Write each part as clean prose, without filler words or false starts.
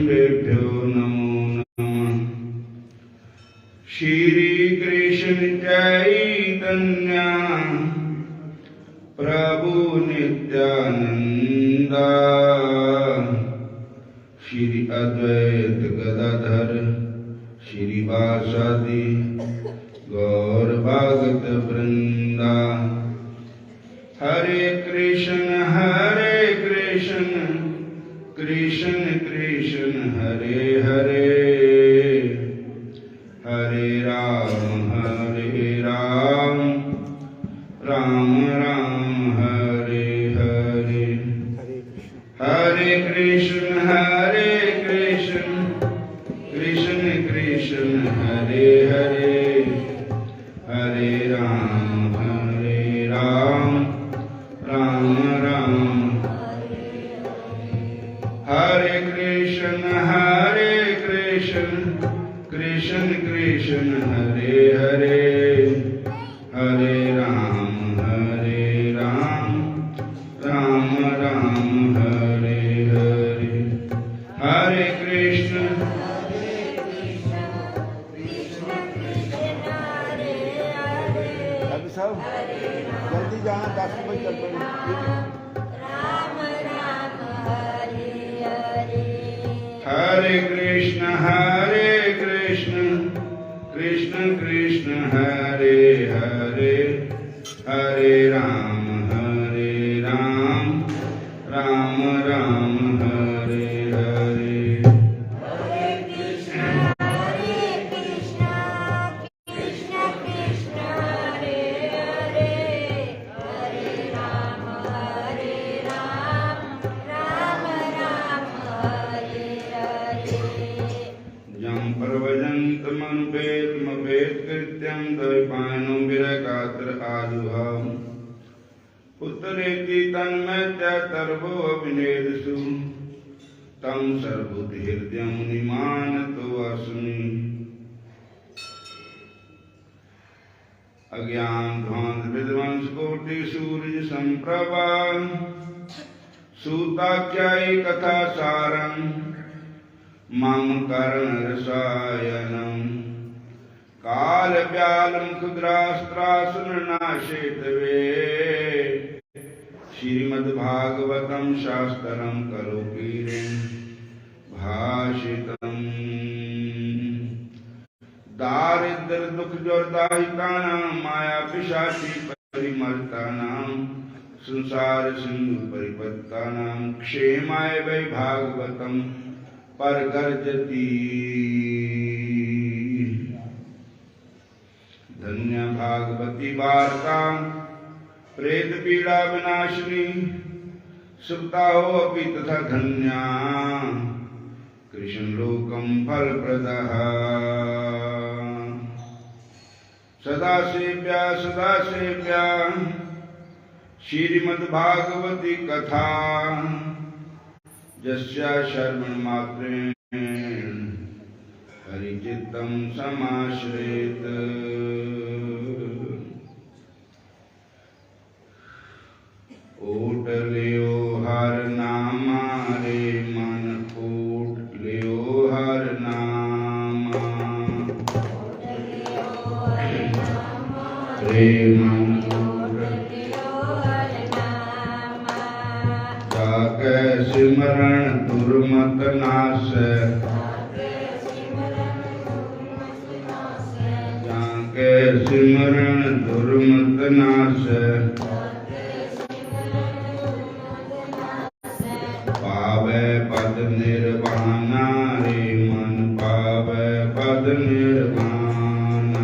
देवेभ्यो नमो नमः। श्री कृष्ण चैतन्य प्रभु नित्यानंद श्री अद्वैत गदाधर श्रीवासादि गौर भक्त वृंदा। हरे कृष्ण कृष्ण कृष्ण हरे हरे, हरे राम राम राम हरे हरे। हरे कृष्ण कृष्ण कृष्ण हरे हरे, हरे राम राम राम। हरे कृष्ण कृष्ण कृष्ण हरे हरे, हरे राम राम राम हरे हरे। हरे कृष्ण अभी सब जल्दी जाना, 10 बजे चल पड़े। हरे कृष्ण कृष्ण कृष्ण हरे हरे, हरे राम राम राम हरे हरे। हरे कृष्ण कृष्ण कृष्ण हरे हरे, हरे राम राम राम हरे हरे। जं प्रव्रजन्तमनुपेतमपेत कृत्यं द्वैपायनो विरगात्र आजुहाव। पुत्रेति तन्मयतर्भो अभिनेदसु, तं सर्वभूतहृदयं मुनिमानतो अस्मि। अज्ञानध्वान्त विध्वंसकोटि सूर्य संप्रभा, सूताख्यायि कथासारं मम कर्णरसायनं। कालव्यालमुखग्रास्त्रासननाशेतवे, श्रीमद्भागवतं शास्त्रं कलोकीरेण भाषितम्। दारिद्र्य दुख जोर्दाहितानां मायापिशाचि परिमर्तानां, संसार सिंधु परिपत्तानां क्षेमाय वै भागवतं परगर्जति। धन्य भागवती वार्ता प्रेत पीड़ा विनाशिनी, सुखता हो अपि तथा धन्या कृष्ण लोकं फलप्रदः। सदा सेव्या श्रीमद्भागवती कथा, यस्या श्रवण मात्रेण हरिचित्तं समाश्रयेत। ओट लियो हर नामा रे मन, ओट लियो हर नामा रे मन। जाके सिमरण दुर्मत नाश, जाके सिमरण दुर्मत नाश। पावे पद निर्वाणा रे मन, पावे पद निर्वाणा।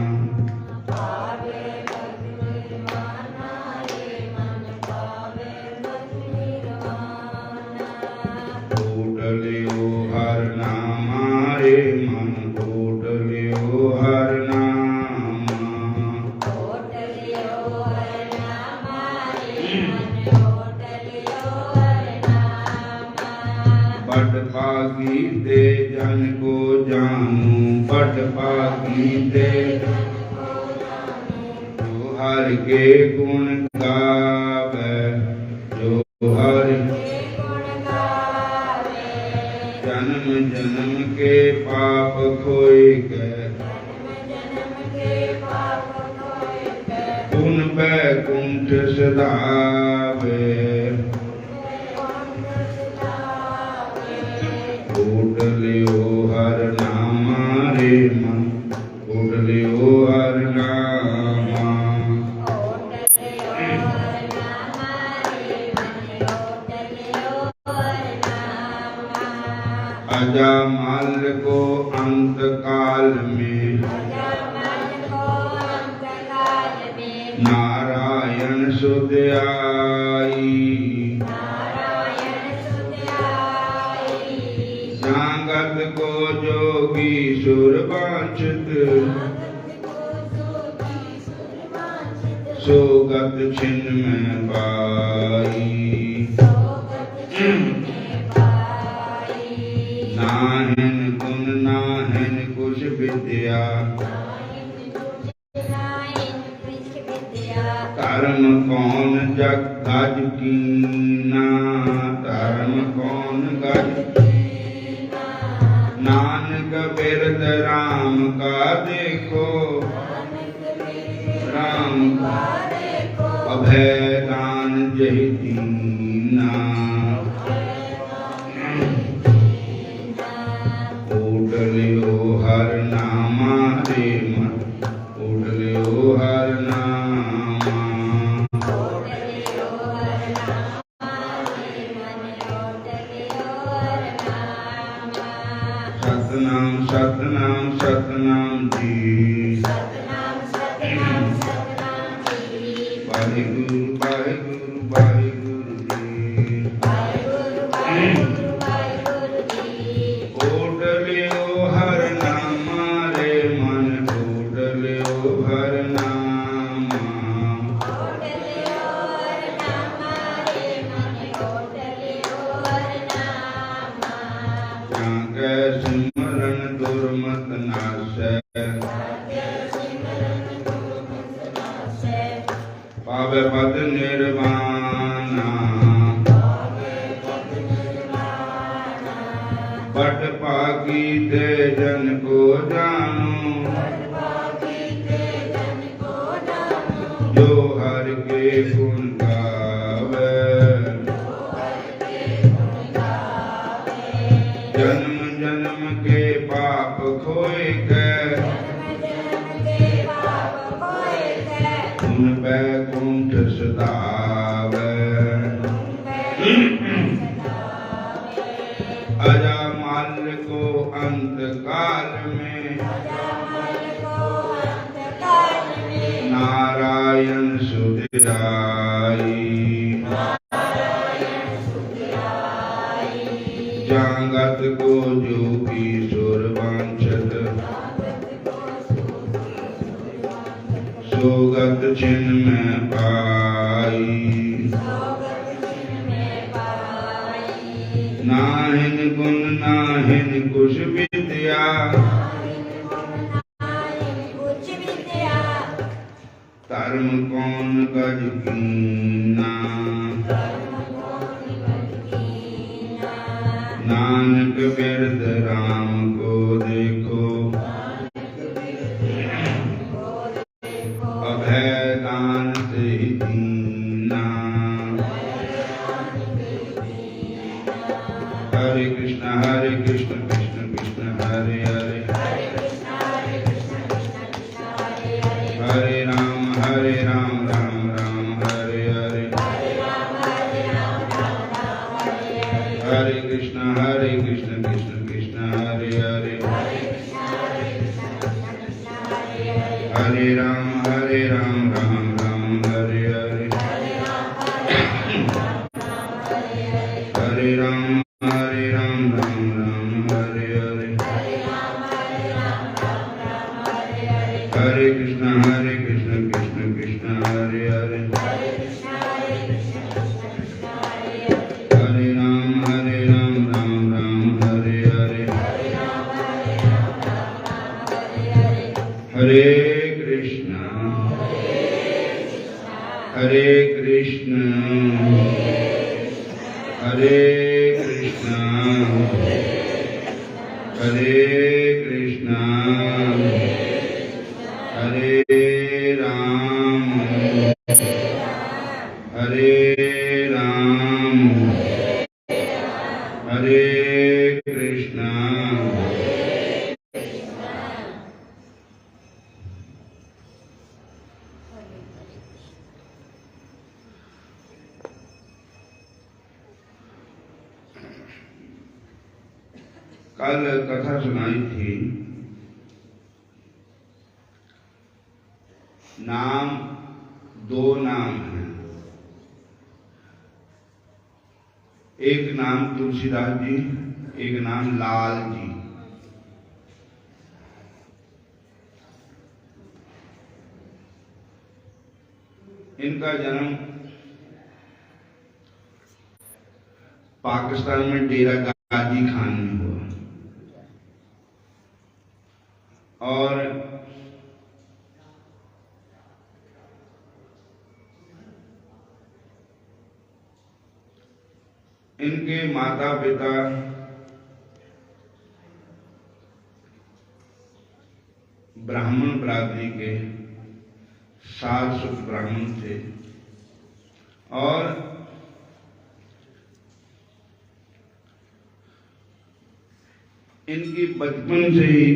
ओट लियो हर नामा रे मन, ओट लियो हर नामा। बट पागी ते जन को जानू, बट पागी ते जो हर के गुण गावे, जो हर जन्म जन्म जन्म के पाप खोए के पुन बैकुंठ सदावे ओढ़लियो हर नामा रे मन ओढ़लियो हर नामा अजामल को अंत काल में नारायण सुध आई जागत को जोगी सुर वांछित सोगत छिन्न में पाई नाहिन गुण नाहिन कुछ विद्या कर्म कौन जग गज कीना धर्म कौन गज नानक बिरद राम का देखो राम अभय दान जहि दीना ओढ़लियो हर नामा रे मन ओढ़लियो हर नामा सतनाम सतनाम सतनाम जी वाहिगुरु वाहिगुरु वाहिगुरु जी ओढ़लियो हर नामा रे मन ओढ़लियो हर नामा जाके सिमरन दुर्मत नाशै पावे पद निर्वाणा बट पाकी ते जन को जानो जो हर के गुण गावे जन्म जन्म के पाप खोए के उन बैकुंठ सदावे अजामल को अंत काल में नारायण सुध आई जागत को जोगी सुर वांछित सोगत छिन्न में पाई नाहिन गुण नाहिन कुछ विद्या धर्म कौन गज कीना नानक बिरद राम को देखो अभय दान से दीना हरे कृष्ण कृष्ण कृष्ण हरे हरे हरे राम राम राम हरे हरे हरे कृष्ण कृष्ण कृष्ण हरे हरे हरे राम राम राम हरे हरे हरे राम राम राम हरे हरे हरे कृष्ण कृष्ण कृष्ण हरे हरे हरे राम राम राम हरे हरे हरे कृष्ण हरे कृष्ण हरे कृष्णा हरे राम हरे राम हरे कृष्णा कल कथा सुनाई थी। नाम दो नाम हैं। एक नाम तुलसीदास जी, एक नाम लाल जी। इनका जन्म पाकिस्तान में डेरा गाजी खान में हुआ और इनके माता पिता ब्राह्मण बिरादरी के सारस्वत ब्राह्मण थे और इनकी बचपन से ही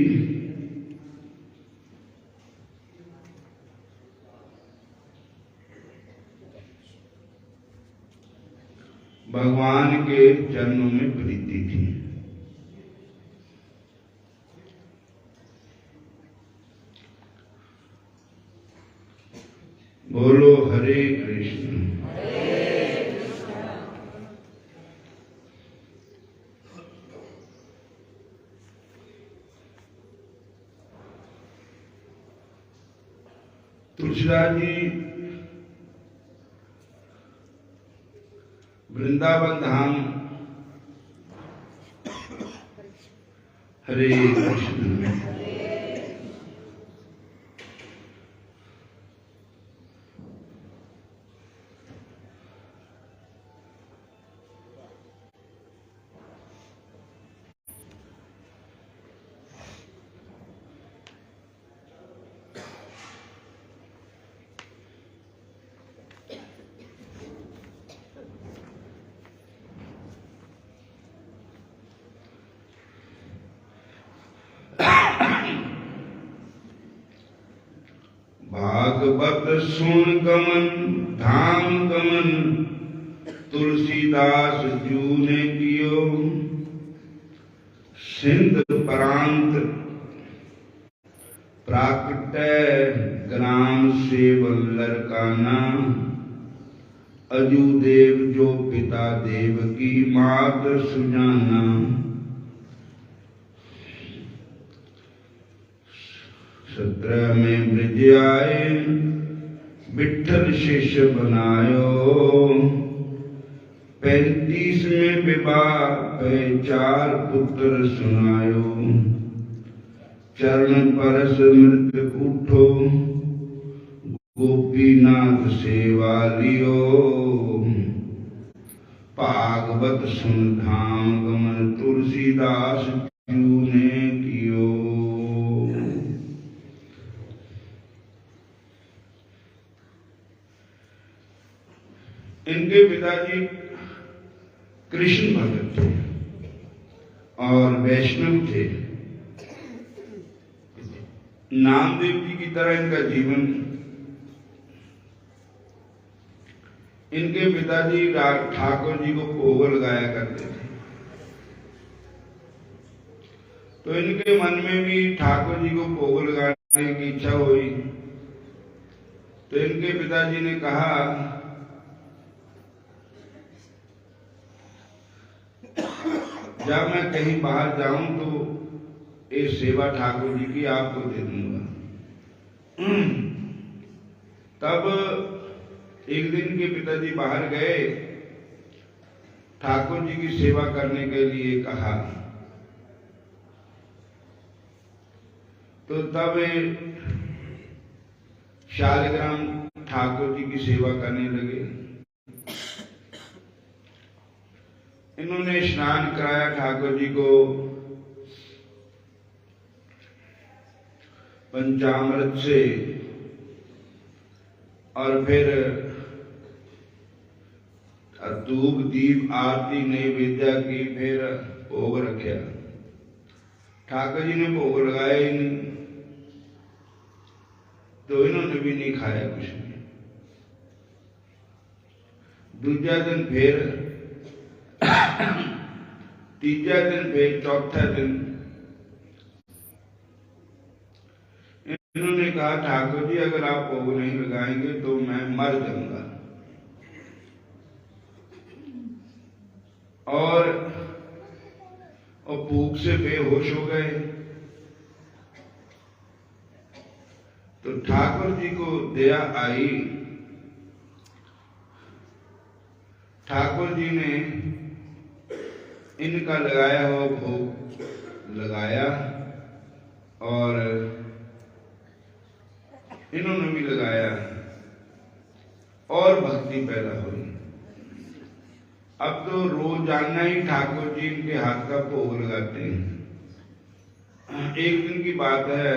भगवान के चरणों में प्रीति थी। बोलो हरे कृष्ण। तुलसीदास जी वृंदावन धाम हरे कृष्ण में भागवत सुन गमन धाम गमन तुलसीदास जू ने कियो। सिंध प्रांत प्राकट ग्राम से वल्लर का नाम अजू देव जो पिता देव की मात सुजाना। सत्रह में ब्रज आए विठल शिष्य बनायो। 35 में विवाह पे 4 पुत्र सुनायो। चरण परस मृत उठो गोपीनाथ सेवा लियो। भागवत सुन धाम गमन तुलसीदास जू ने कियो। इनके पिताजी कृष्ण भगत थे और वैष्णव थे। नामदेव जी की तरह इनका जीवन। इनके पिताजी ठाकुर जी को भोग लगाया करते थे, तो इनके मन में भी ठाकुर जी को भोग लगाने की इच्छा हुई। तो इनके पिताजी ने कहा जब मैं कहीं बाहर जाऊं तो ये सेवा ठाकुर जी की आपको दे दूंगा। तब एक दिन के पिताजी बाहर गए, ठाकुर जी की सेवा करने के लिए कहा। तो तब शालिग्राम ठाकुर जी की सेवा करने लगे। इन्होंने स्नान कराया ठाकुर जी को पंचामृत से और फिर धूप दीप आरती नैवेद्य की, फिर भोग रखा। ठाकुर जी ने भोग लगाया ही नहीं, तो इन्होंने भी नहीं खाया कुछ नहीं। दूसरा दिन फिर, तीसरा दिन फिर, चौथा दिन इन्होंने कहा ठाकुर जी अगर आप भोग नहीं लगाएंगे तो मैं मर जाऊंगा। और भूख से बेहोश हो गए। तो ठाकुर जी को दया आई। ठाकुर जी ने इनका लगाया हुआ भोग लगाया और इन्होंने भी लगाया और भक्ति पैदा हुई। अब तो रोजाना ही ठाकुर जी इनके हाथ का भोग लगाते हैं। एक दिन की बात है,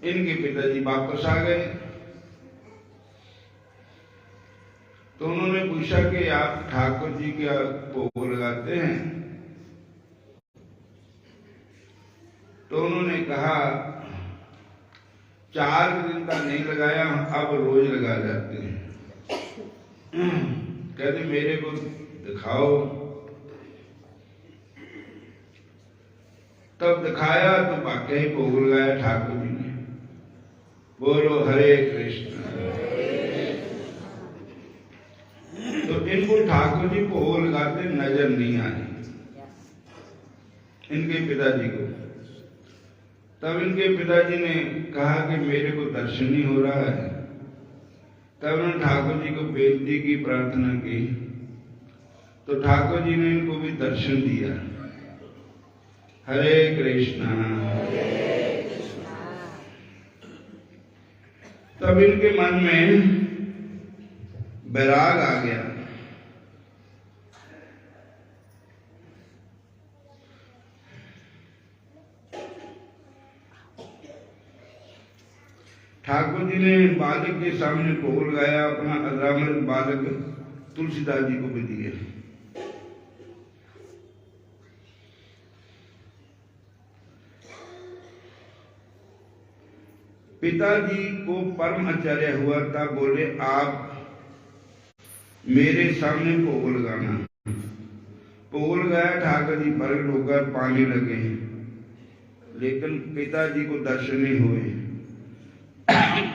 इनके पिताजी वापस आ गए तो उन्होंने पूछा कि आप ठाकुर जी क्या भोग लगाते हैं? तो उन्होंने कहा 4 दिन का नहीं लगाया, अब रोज लगा जाते हैं। कहते मेरे को दिखाओ। तब दिखाया तो वाकई ही भोग लगाया ठाकुर जी ने। बोलो हरे कृष्ण। तो इनको ठाकुर जी भोग लगाते नजर नहीं आए इनके पिताजी को। तब इनके पिताजी ने कहा कि मेरे को दर्शन नहीं हो रहा है। तब उन्होंने ठाकुर जी को बेनती की, प्रार्थना की, तो ठाकुर जी ने इनको भी दर्शन दिया। हरे कृष्णा। तब इनके मन में वैराग आ गया। ठाकुर जी ने बालक के सामने भोग लगाया, अपना अजरामृत बालक तुलसीदास जी को भी दिए। पिताजी को परम आश्चर्य हुआ था। बोले आप मेरे सामने भोग लगाना। भोग लगाया, ठाकुर जी प्रकट होकर पानी लगे, लेकिन पिताजी को दर्शन नहीं हुए।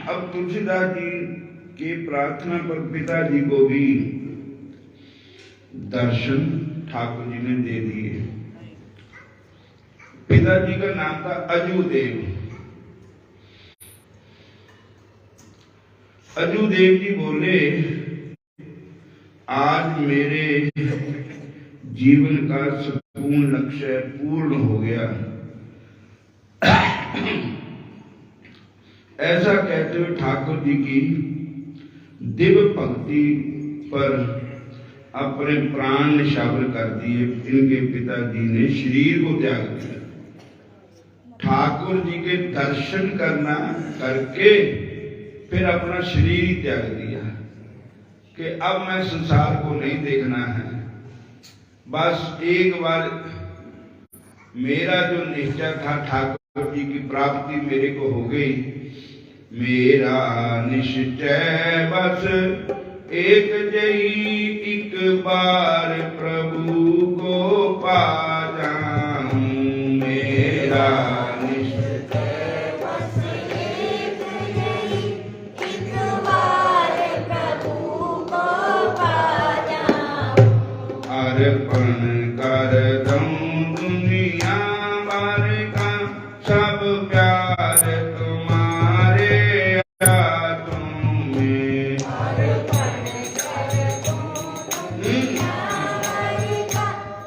अब तुलसीदास जी की प्रार्थना पर पिताजी को भी दर्शन ठाकुर जी ने दे दिए। पिताजी का नाम था अजूदेव। अजूदेव जी बोले आज मेरे जीवन का संपूर्ण लक्ष्य पूर्ण हो गया। ऐसा कहते हुए ठाकुर जी की दिव्य भक्ति पर अपने प्राण निछावर कर दिए। इनके पिताजी ने शरीर को त्याग दिया। ठाकुर जी के दर्शन करना करके फिर अपना शरीर ही त्याग दिया कि अब मैं संसार को नहीं देखना है। बस एक बार मेरा जो निश्चय था ठाकुर जी की प्राप्ति मेरे को हो गई। मेरा निश्चय बस एक जई एक बार प्रभु को पा जाऊं। मेरा निश्चय बस एक जई एक बार प्रभु को पा जाऊं। अर्पण कर दूं दुनिया भर का सब प्यार तुम्हारे हाथों में। अर्पण कर दूं दुनिया भर का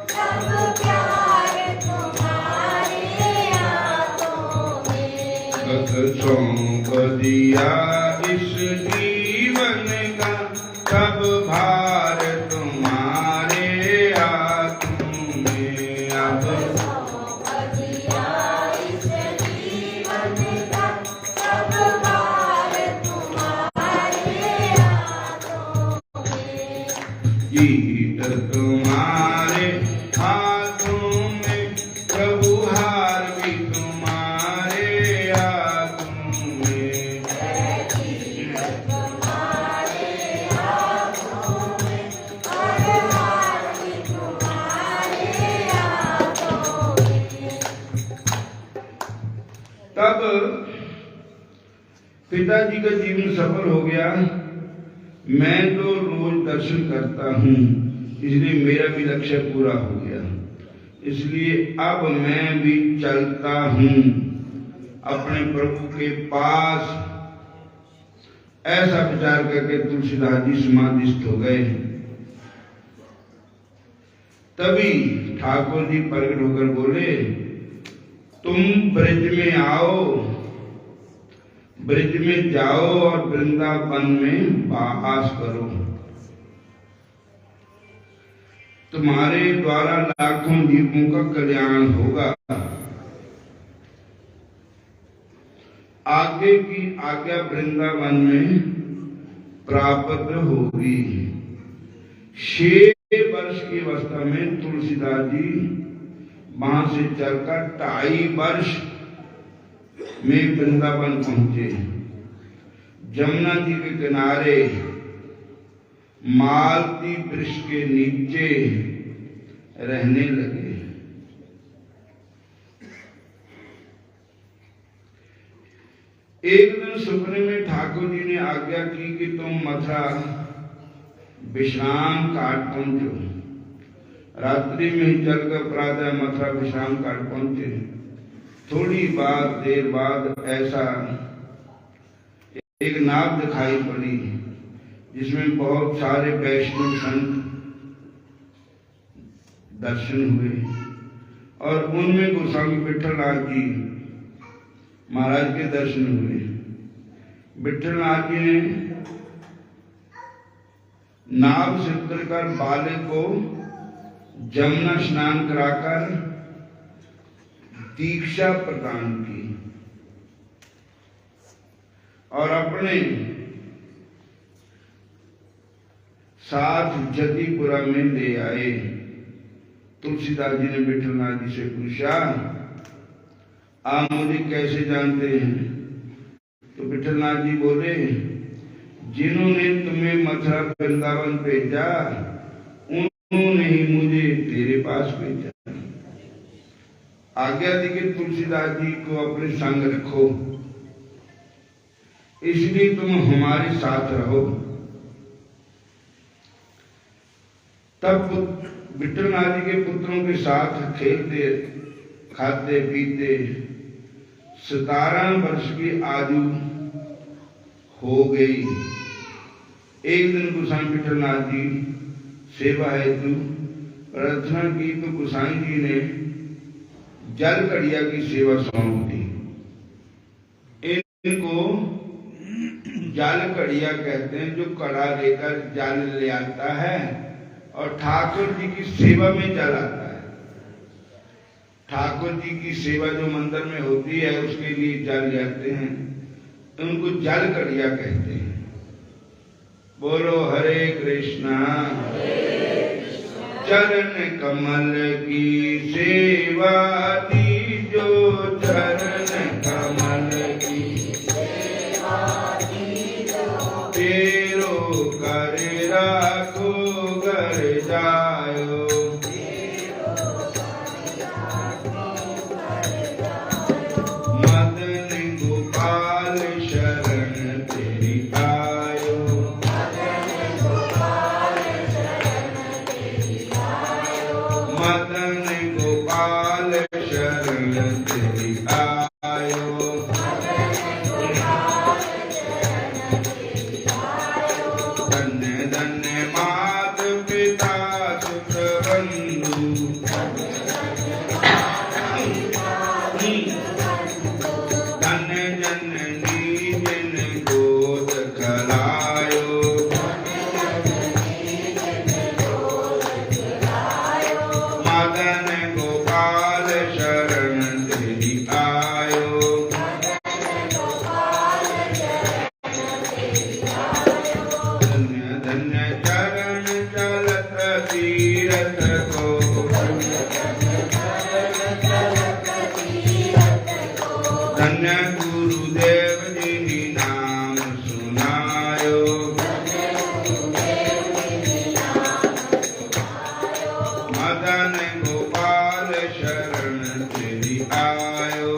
सब प्यार तुम्हारे हाथों में। गत सौंप दिया इस जीवन का सब भार तुम्हारे हाथों में। अब सौंप दिया इस जीवन तब पिताजी का जीवन सफल हो गया। मैं तो रोज दर्शन करता हूँ, इसलिए मेरा भी लक्ष्य पूरा हो गया। इसलिए अब मैं भी चलता हूँ अपने प्रभु के पास। ऐसा विचार करके तुलसीदास जी समाधिस्थ हो गए। तभी ठाकुर जी प्रकट होकर बोले, तुम ब्रज में आओ, ब्रज में जाओ और वृंदावन में वास करो। तुम्हारे द्वारा लाखों जीवों का कल्याण होगा। आगे की आज्ञा वृंदावन में प्राप्त होगी। 6 वर्ष की अवस्था में तुलसीदास जी वहां से चलकर 2.5 वर्ष में वृंदावन पहुंचे। जमुना जी के किनारे मालती वृक्ष के नीचे रहने लगे। एक दिन सपने में ठाकुर जी ने आज्ञा की कि तुम मथुरा विश्राम घाट पहुंचो। रात्रि में ही चलकर प्रातः मथुरा विश्राम घाट पहुंचे। थोड़ी देर बाद ऐसा एक नाव दिखाई पड़ी जिसमें बहुत सारे वैष्णव संत दर्शन हुए और उनमें गोस्वामी विठलनाथ जी महाराज के दर्शन हुए। विठलनाथ जी ने नाव से उतरकर बालक को जमुना स्नान कराकर दीक्षा प्रदान की और अपने साथ जतिपुरा में ले आए। तुलसीदास जी ने विठलनाथ जी से पूछा, आप मुझे कैसे जानते हैं? तो विठलनाथ जी बोले, जिन्होंने तुम्हें मथुरा वृंदावन भेजा उन्होंने ही मुझे तेरे पास भेजा। आज्ञा दी कि तुलसीदास जी को अपने संग रखो, इसलिए तुम हमारे साथ रहो। तब विठलनाथ जी के पुत्रों के साथ खेलते खाते पीते 17 वर्ष की आयु हो गई। एक दिन गोसाई विठलनाथ जी सेवा हेतु प्रार्थना की तो गोसाई जी ने जल कड़िया की सेवा सौंप दी। इनको जल कड़िया कहते हैं, जो कड़ा लेकर जल ले आता है और ठाकुर जी की सेवा में जल आता है। ठाकुर जी की सेवा जो मंदिर में होती है उसके लिए जल ले आते हैं, उनको जल कड़िया कहते हैं। बोलो हरे कृष्णा। चरण कमल की सेवा दी, जो चरण कमल की सेवा दी, जो तेरो कर राखो घर जायो। मदन गोपाल शरण तेरी आयो। मदन गोपाल शरण तेरी आयो। धन्य धन्य मात पिता सुत बंधु। धन्य जननी जिन गोद खलायो। मदन गोपाल शरण तेरी आयो। धन्य धन्य चरण चलत तीरथ को। धन्य गुरुदेव जी नाम सुनायो। मदन गोपाल शरण तेरी आयो।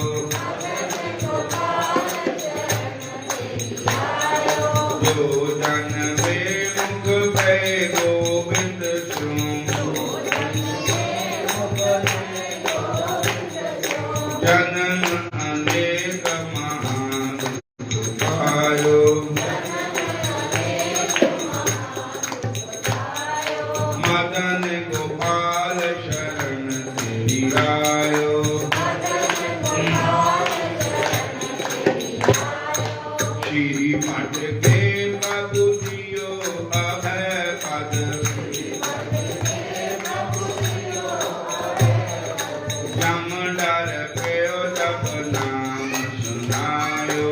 जन्म अनेक महान पायो, मदन गोपाल शरण तेरी आयो, श्री मठ के प्रभु जियो अभय पद, जम डर पयो जप नाम सुनायो,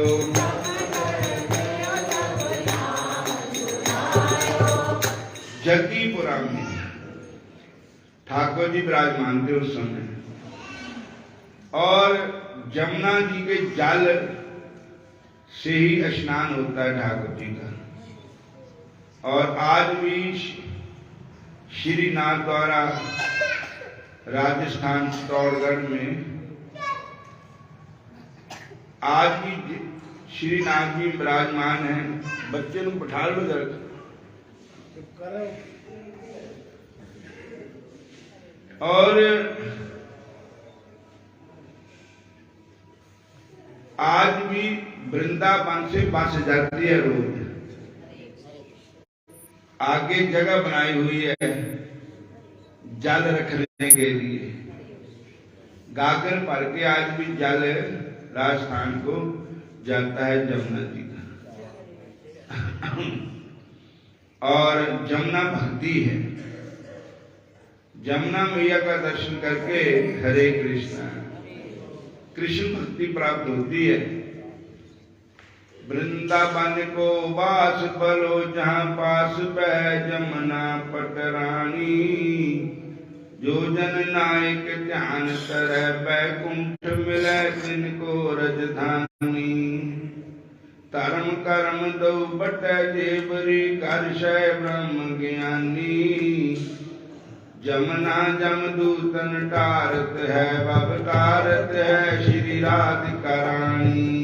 जगदीपुरा में ठाकुर जी विराजमान थे उस समय, और जमुना जी के जल से ही स्नान होता है ठाकुर जी का। और आज भी श्रीनाथ द्वारा राजस्थान चित्तौड़गढ़ में आज भी श्रीनाथ जी विराजमान हैं। बच्चे लोग बैठा लो जरा, और आज भी वृंदावन से बस जाती है रोज, आगे जगह बनाई हुई है जल रखने के लिए, गागर भर के आज भी जल राजस्थान को जाता है जमुना जी का। और जमुना भक्ति है, जमुना मैया का दर्शन करके हरे कृष्णा कृष्ण भक्ति प्राप्त होती है। वृंदावन को वास बलो जहाँ पास बह जमुना पटरानी, जो जन नायक ध्यान तरह बैकुंठ मिले जिनको रजधानी, धर्म कर्म दो बट जेबरी करशय ब्रह्म ज्ञानी, जमुना जमदूतन टारत है बबकारत है श्री राधिका रानी।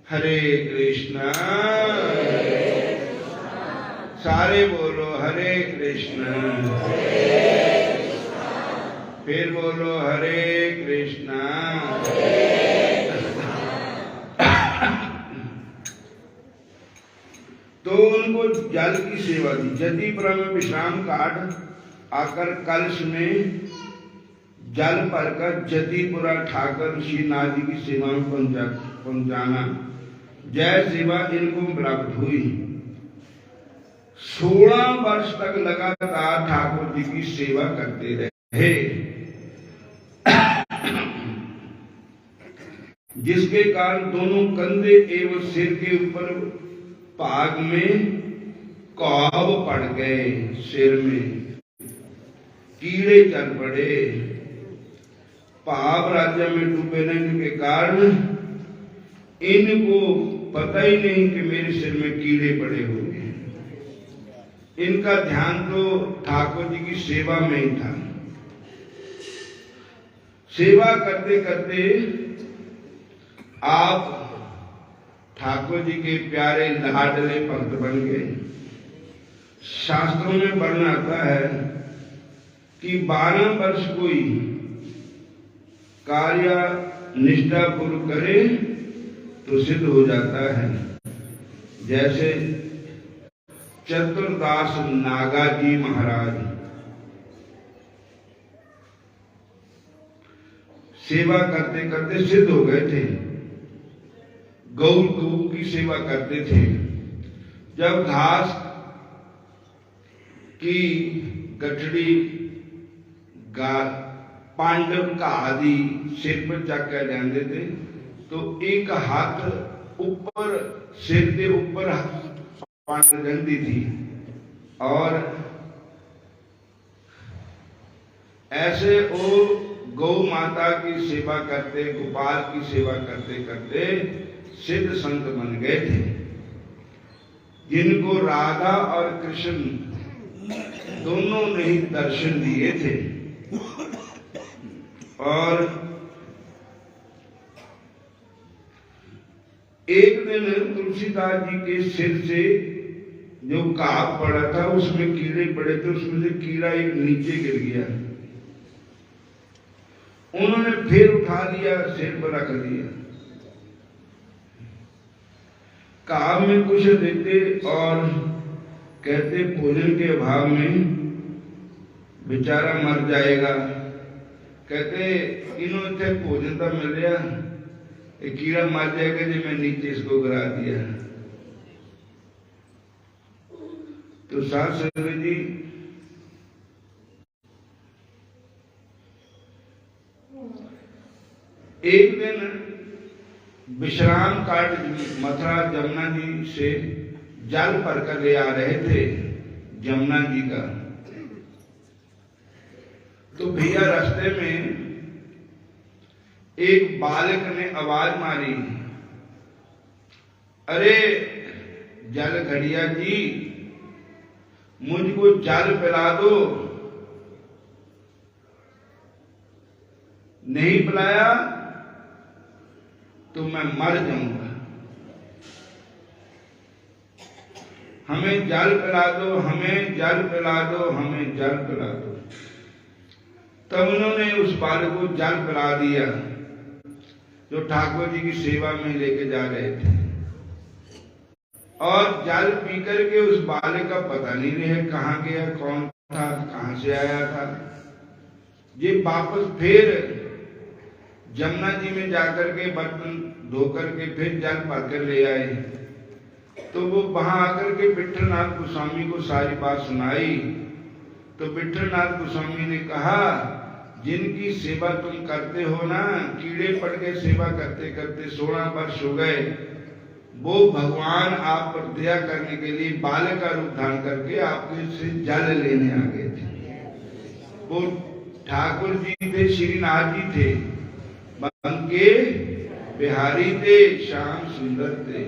हरे कृष्णा, सारे बोलो हरे कृष्णा, फिर बोलो हरे कृष्णा। तो उनको जल की सेवा दी। जदीपुरा में विश्राम काट आकर कलश में जल भरकर जदीपुरा ठाकर श्रीनाथ जी की सेवा में पहुंचाना, जय सेवा इनको प्राप्त हुई। 16 वर्ष तक लगातार ठाकुर जी की सेवा करते रहे, जिसके कारण दोनों कंधे एवं सिर के ऊपर भाग में कौव पड़ गए, सिर में कीड़े चल पड़े। पाप राज्य में डूबे रहने के कारण इनको पता ही नहीं कि मेरे सिर में कीड़े पड़े होंगे। इनका ध्यान तो ठाकुर जी की सेवा में ही था। सेवा करते करते आप ठाकुर जी के प्यारे लाडले भक्त बन गए। शास्त्रों में वर्णन आता है कि 12 वर्ष कोई कार्य निष्ठापूर्वक करे तो सिद्ध हो जाता है। जैसे चतुर्दास नागाजी महाराज सेवा करते करते सिद्ध हो गए थे। गौ की सेवा करते थे। जब घास की गठड़ी पांडव का आदि सिर पर चक्कर जाते थे, तो एक हाथ ऊपर सिर के ऊपर पांडव गंदी थी, और ऐसे वो गौ माता की सेवा करते, गोपाल की सेवा करते करते सिद्ध संत बन गए थे, जिनको राधा और कृष्ण दोनों ने ही दर्शन दिए थे। और एक दिन तुलसीदास जी के सिर से जो काप पड़ा था उसमें कीड़े पड़े थे, उसमें से कीड़ा एक नीचे गिर गया। उन्होंने फिर उठा लिया, सिर पर रख दिया, कहा में कुछ देते और कहते भोजन के अभाव में बेचारा मर जाएगा। कहते इन्हों इतने भोजन तो मिल रहा, एक कीड़ा मर जाएगा जी मैं नीचे इसको गिरा दिया। तो साथ संगत जी एक दिन विश्राम काट मथुरा जमुना जी से जल भरकर ले आ रहे थे जमुना जी का। तो भैया रास्ते में एक बालक ने आवाज मारी, अरे जल घड़िया जी मुझको जल पिला दो। नहीं पिलाया तो मैं मर जाऊंगा, हमें जल पिला दो, हमें जल पिला दो, हमें जल पिला दो। तब उन्होंने उस बालक को जल पिला दिया जो ठाकुर जी की सेवा में लेके जा रहे थे। और जल पी करके उस बालक का पता नहीं रहे कहाँ गया, कौन था, कहाँ से आया था। ये वापस फिर जमुना जी में जाकर के बर्तन धो करके फिर जल भर कर ले आए। तो वो वहां आकर के विठलनाथ गोस्वामी को सारी बात सुनाई। तो विठलनाथ गोस्वामी ने कहा, जिनकी सेवा तुम करते हो ना, कीड़े पड़ गए सेवा करते करते 16 वर्ष हो गए, वो भगवान आप पर दया करने के लिए बालक का रूप धारण करके आपके से जल लेने आ गए थे। वो ठाकुर जी थे, श्रीनाथ जी थे, बंके बिहारी थे, श्याम सुंदर थे।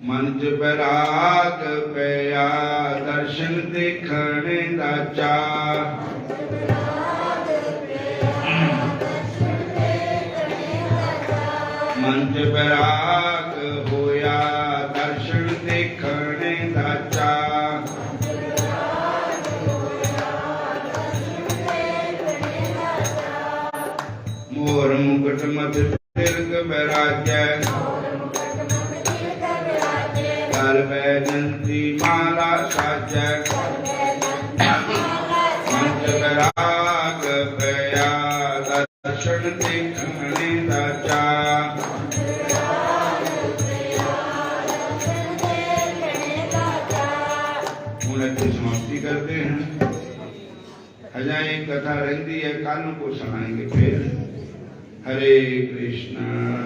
मंच बैराग पया दर्शन देखने दाचा। मंच बैराग होया दर्शन देखने दाचा। मोर मुकुट मत तिलक बैराजै, कर बैजंती माला साजै। मंच बैराग पया दर्शन देखने दाचा। समाप्ति करते हैं। हजाएं एक कथा रहती है, कानों को सुनाएंगे फिर। हरे कृष्णा।